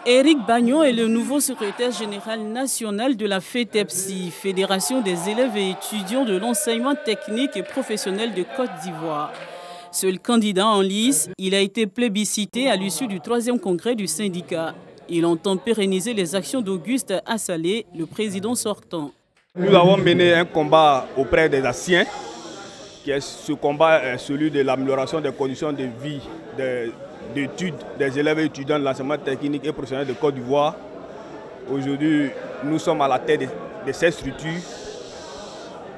Éric Bagnon est le nouveau secrétaire général national de la FETEPSI, Fédération des élèves et étudiants de l'enseignement technique et professionnel de Côte d'Ivoire. Seul candidat en lice, il a été plébiscité à l'issue du 3e congrès du syndicat. Il entend pérenniser les actions d'Auguste Assalé, le président sortant. Nous avons mené un combat auprès des anciens, ce combat est celui de l'amélioration des conditions de vie d'études des élèves et étudiants de l'enseignement technique et professionnel de Côte d'Ivoire. Aujourd'hui, nous sommes à la tête de ces structures.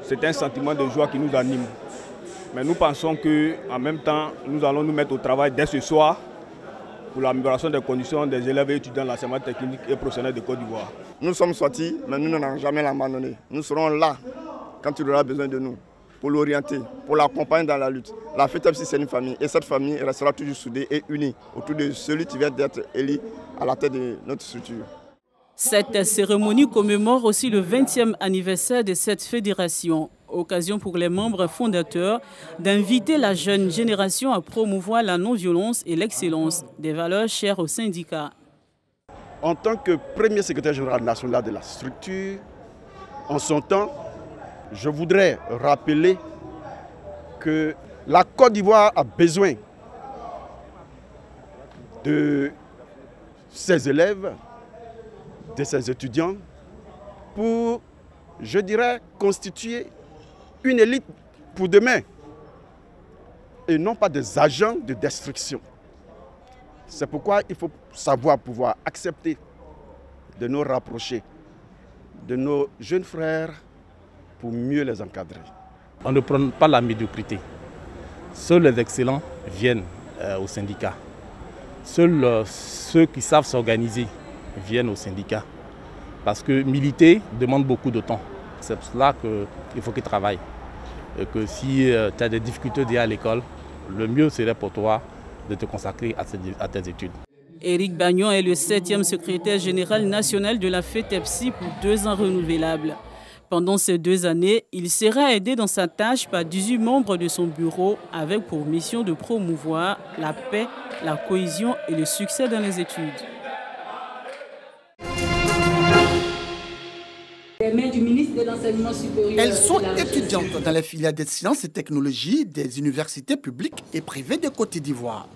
C'est un sentiment de joie qui nous anime. Mais nous pensons qu'en même temps, nous allons nous mettre au travail dès ce soir pour l'amélioration des conditions des élèves et étudiants de l'enseignement technique et professionnel de Côte d'Ivoire. Nous sommes sortis, mais nous n'allons jamais l'abandonner. Nous serons là quand il aura besoin de nous, pour l'orienter, pour l'accompagner dans la lutte. La FETEPSI, c'est une famille et cette famille restera toujours soudée et unie autour de celui qui vient d'être élu à la tête de notre structure. Cette cérémonie commémore aussi le 20e anniversaire de cette fédération. Occasion pour les membres fondateurs d'inviter la jeune génération à promouvoir la non-violence et l'excellence, des valeurs chères au syndicat. En tant que premier secrétaire général national de la structure, en son temps, je voudrais rappeler que la Côte d'Ivoire a besoin de ses élèves, de ses étudiants, pour, je dirais, constituer une élite pour demain et non pas des agents de destruction. C'est pourquoi il faut savoir pouvoir accepter de nous rapprocher de nos jeunes frères pour mieux les encadrer. On ne prend pas la médiocrité. Seuls les excellents viennent au syndicat. Seuls ceux qui savent s'organiser viennent au syndicat. Parce que militer demande beaucoup de temps. C'est pour cela qu'il faut qu'ils travaillent. Et que si tu as des difficultés à l'école, le mieux serait pour toi de te consacrer à tes études. Éric Bagnon est le 7e secrétaire général national de la FETEPSI pour 2 ans renouvelables. Pendant ces 2 années, il sera aidé dans sa tâche par 18 membres de son bureau avec pour mission de promouvoir la paix, la cohésion et le succès dans les études. Du ministre de l'Enseignement supérieur. Elles sont étudiantes dans les filières des sciences et technologies des universités publiques et privées de Côte d'Ivoire.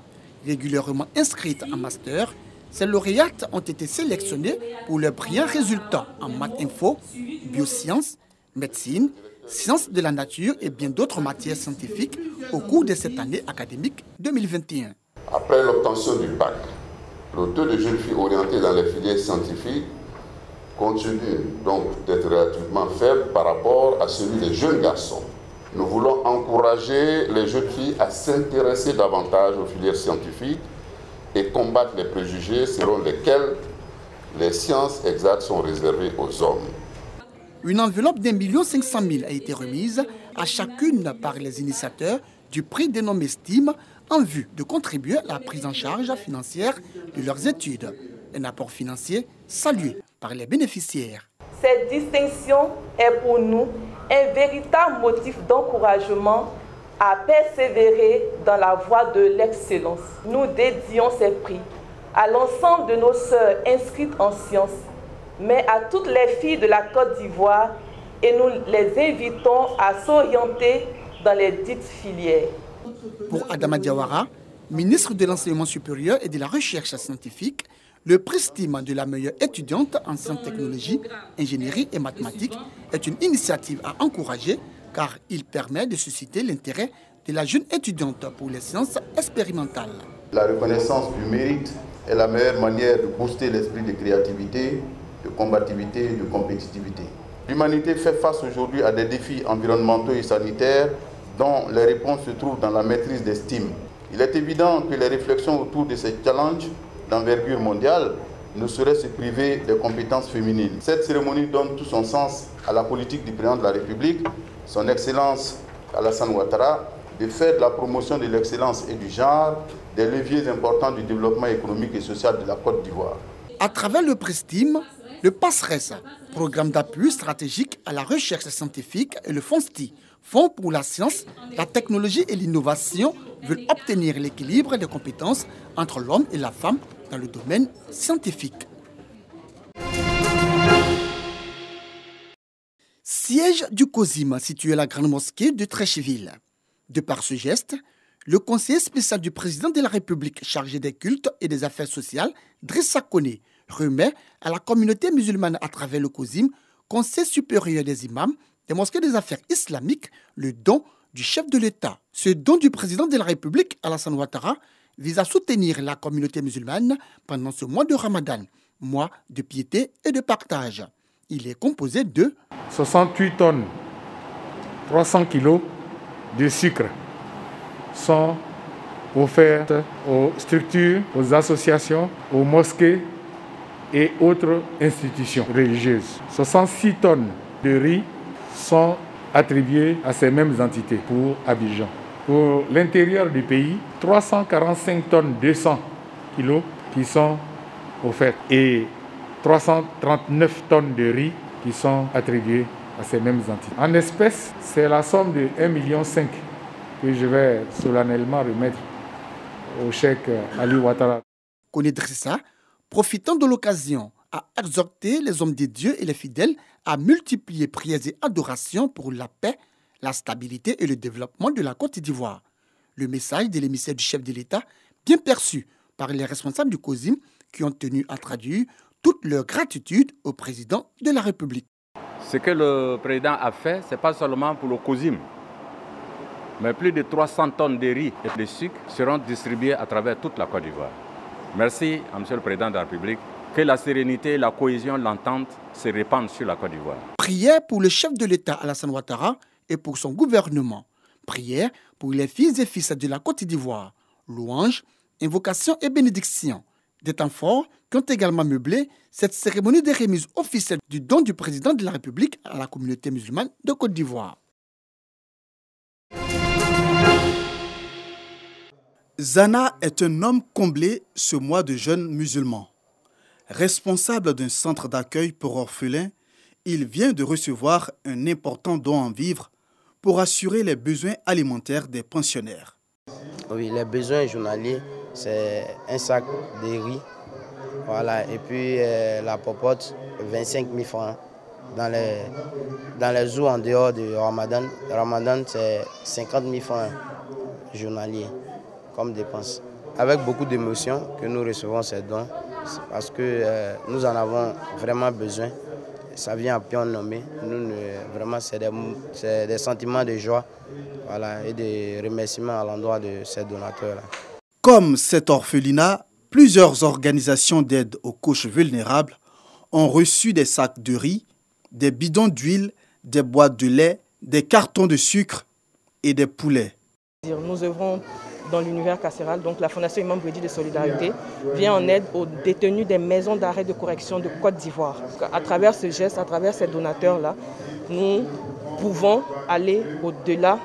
Régulièrement inscrites en master, ces lauréates ont été sélectionnées pour leurs brillants résultats en maths info, biosciences, médecine, sciences de la nature et bien d'autres matières scientifiques au cours de cette année académique 2021. Après l'obtention du bac, le taux de jeunes filles orientées dans les filières scientifiques continue donc d'être relativement faible par rapport à celui des jeunes garçons. Nous voulons encourager les jeunes filles à s'intéresser davantage aux filières scientifiques et combattre les préjugés selon lesquels les sciences exactes sont réservées aux hommes. Une enveloppe d'1 500 000 a été remise à chacune par les initiateurs du prix dénommé STEAM en vue de contribuer à la prise en charge financière de leurs études. Un apport financier salué par les bénéficiaires. Cette distinction est pour nous un véritable motif d'encouragement à persévérer dans la voie de l'excellence. Nous dédions ces prix à l'ensemble de nos sœurs inscrites en sciences, mais à toutes les filles de la Côte d'Ivoire et nous les invitons à s'orienter dans les dites filières. Pour Adama Diawara, ministre de l'Enseignement supérieur et de la Recherche scientifique, le prix STEAM de la meilleure étudiante en sciences, technologies, ingénierie et mathématiques est une initiative à encourager car il permet de susciter l'intérêt de la jeune étudiante pour les sciences expérimentales. La reconnaissance du mérite est la meilleure manière de booster l'esprit de créativité, de combativité et de compétitivité. L'humanité fait face aujourd'hui à des défis environnementaux et sanitaires dont les réponses se trouvent dans la maîtrise des STEAM. Il est évident que les réflexions autour de ces challenges d'envergure mondiale ne saurait se priver des compétences féminines. Cette cérémonie donne tout son sens à la politique du président de la République, son Excellence Alassane Ouattara, de faire de la promotion de l'excellence et du genre des leviers importants du développement économique et social de la Côte d'Ivoire. À travers le prix STEAM, Le PASSRES, programme d'appui stratégique à la recherche scientifique, et le FONSTI, Fonds pour la science, la technologie et l'innovation, veulent obtenir l'équilibre des compétences entre l'homme et la femme dans le domaine scientifique. Siège du COSIM situé à la Grande Mosquée de Trécheville. De par ce geste, le conseiller spécial du président de la République chargé des cultes et des affaires sociales, Drissa Koné, remet à la communauté musulmane à travers le COSIM, Conseil supérieur des imams, des mosquées des affaires islamiques, le don du chef de l'État. Ce don du président de la République, Alassane Ouattara, vise à soutenir la communauté musulmane pendant ce mois de Ramadan, mois de piété et de partage. Il est composé de 68 tonnes, 300 kilos de sucre sont offertes aux structures, aux associations, aux mosquées et autres institutions religieuses. 66 tonnes de riz sont attribuées à ces mêmes entités pour Abidjan. Pour l'intérieur du pays, 345 tonnes 200 kilos qui sont offertes et 339 tonnes de riz qui sont attribuées à ces mêmes entités. En espèces, c'est la somme de 1,5 million que je vais solennellement remettre au cheikh Ali Ouattara. Koné Drissa, profitant de l'occasion, a exhorté les hommes de Dieu et les fidèles à multiplier prières et adorations pour la paix, la stabilité et le développement de la Côte d'Ivoire. Le message de l'émissaire du chef de l'État, bien perçu par les responsables du COSIM qui ont tenu à traduire toute leur gratitude au président de la République. Ce que le président a fait, ce n'est pas seulement pour le COSIM, mais plus de 300 tonnes de riz et de sucre seront distribuées à travers toute la Côte d'Ivoire. Merci à M. le Président de la République. Que la sérénité, la cohésion, l'entente se répandent sur la Côte d'Ivoire. Prière pour le chef de l'État Alassane Ouattara et pour son gouvernement. Prière pour les filles et fils de la Côte d'Ivoire. Louanges, invocations et bénédictions. Des temps forts qui ont également meublé cette cérémonie de remise officielle du don du président de la République à la communauté musulmane de Côte d'Ivoire. Zana est un homme comblé ce mois de jeûne musulman. Responsable d'un centre d'accueil pour orphelins, il vient de recevoir un important don en vivres pour assurer les besoins alimentaires des pensionnaires. Oui, les besoins journaliers, c'est un sac de riz, voilà, et puis la popote, 25 000 francs. Dans les jours en dehors du Ramadan, c'est 50 000 francs journaliers comme dépense. Avec beaucoup d'émotion que nous recevons ces dons, parce que nous en avons vraiment besoin. Ça vient à bien nommer. Vraiment, c'est des sentiments de joie, voilà, et des remerciements à l'endroit de ces donateurs-là. Comme cet orphelinat, plusieurs organisations d'aide aux couches vulnérables ont reçu des sacs de riz, des bidons d'huile, des boîtes de lait, des cartons de sucre et des poulets. Nous œuvrons dans l'univers carcéral, donc la Fondation Imam Bredi de Solidarité vient en aide aux détenus des maisons d'arrêt de correction de Côte d'Ivoire. À travers ce geste, à travers ces donateurs-là, nous pouvons aller au-delà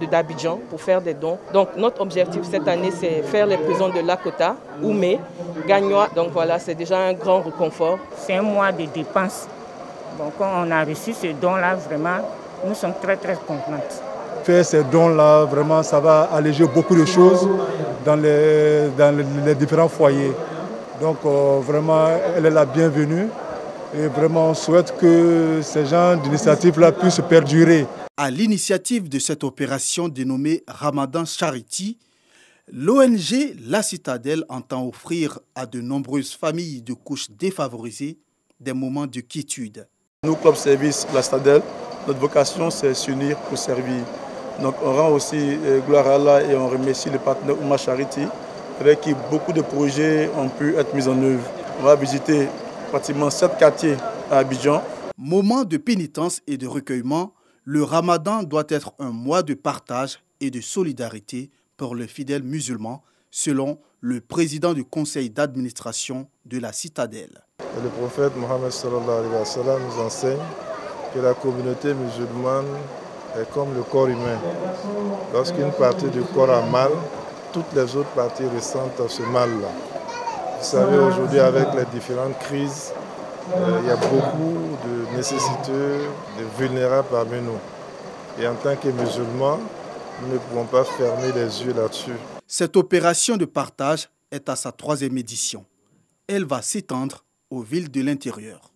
d'Abidjan pour faire des dons. Donc notre objectif cette année, c'est faire les prisons de Lakota, Oumé, Gagnoa. Donc voilà, c'est déjà un grand réconfort. C'est un mois de dépenses. Donc quand on a reçu ce don-là, vraiment, nous sommes très très contents. Faire ces dons-là, vraiment, ça va alléger beaucoup de choses dans les différents foyers. Donc vraiment, elle est la bienvenue et vraiment on souhaite que ces genres d'initiatives-là puissent perdurer. À l'initiative de cette opération dénommée Ramadan Charity, l'ONG La Citadelle entend offrir à de nombreuses familles de couches défavorisées des moments de quiétude. Nous, Club Service La Citadelle, notre vocation c'est s'unir pour servir. Donc on rend aussi gloire à Allah et on remercie le partenaire Oumma Charity avec qui beaucoup de projets ont pu être mis en œuvre. On va visiter pratiquement 7 quartiers à Abidjan. Moment de pénitence et de recueillement, le Ramadan doit être un mois de partage et de solidarité pour les fidèles musulmans, selon le président du conseil d'administration de la Citadelle. Le prophète Mohammed sallallahu alayhi wa sallam nous enseigne que la communauté musulmane est comme le corps humain. Lorsqu'une partie du corps a mal, toutes les autres parties ressentent ce mal-là. Vous savez, aujourd'hui, avec les différentes crises il y a beaucoup de nécessiteux, de vulnérables parmi nous. Et en tant que musulmans, nous ne pouvons pas fermer les yeux là-dessus. Cette opération de partage est à sa 3e édition. Elle va s'étendre aux villes de l'intérieur.